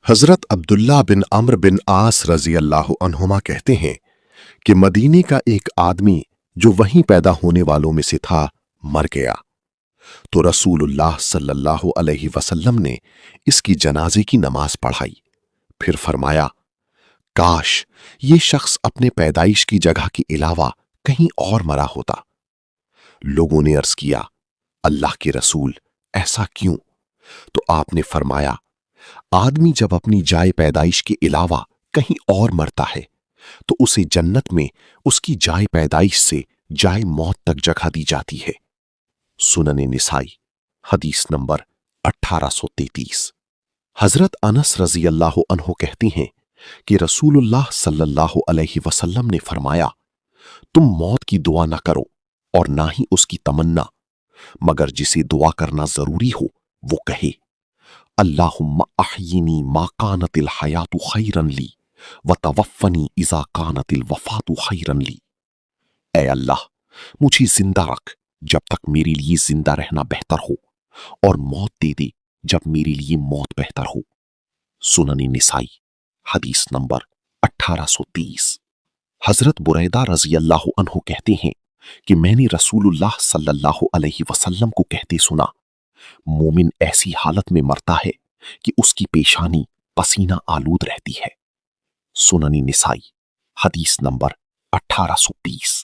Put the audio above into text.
حضرت عبداللہ بن عمرو بن عاص رضی اللہ عنہما کہتے ہیں کہ مدینے کا ایک آدمی جو وہیں پیدا ہونے والوں میں سے تھا مر گیا تو رسول اللہ صلی اللہ علیہ وسلم نے اس کی جنازے کی نماز پڑھائی، پھر فرمایا کاش یہ شخص اپنے پیدائش کی جگہ کے علاوہ کہیں اور مرا ہوتا۔ لوگوں نے عرض کیا اللہ کے رسول ایسا کیوں؟ تو آپ نے فرمایا آدمی جب اپنی جائے پیدائش کے علاوہ کہیں اور مرتا ہے تو اسے جنت میں اس کی جائے پیدائش سے جائے موت تک جگہ دی جاتی ہے۔ سنن نسائی حدیث نمبر 1833۔ حضرت انس رضی اللہ عنہ کہتی ہیں کہ رسول اللہ صلی اللہ علیہ وسلم نے فرمایا تم موت کی دعا نہ کرو اور نہ ہی اس کی تمنا، مگر جسے دعا کرنا ضروری ہو وہ کہے اللہم احیینی ما کانت الحیات خیرا لی وتوفنی اذا کانت الوفات خیرا لی۔ اے اللہ مجھے زندہ رکھ جب تک میرے لیے زندہ رہنا بہتر ہو، اور موت دے دے جب میرے لیے موت بہتر ہو۔ سنن نسائی حدیث نمبر 1830۔ حضرت بریدہ رضی اللہ عنہ کہتے ہیں کہ میں نے رسول اللہ صلی اللہ علیہ وسلم کو کہتے سنا مومن ایسی حالت میں مرتا ہے کہ اس کی پیشانی پسینہ آلود رہتی ہے۔ سنن نسائی حدیث نمبر 1830۔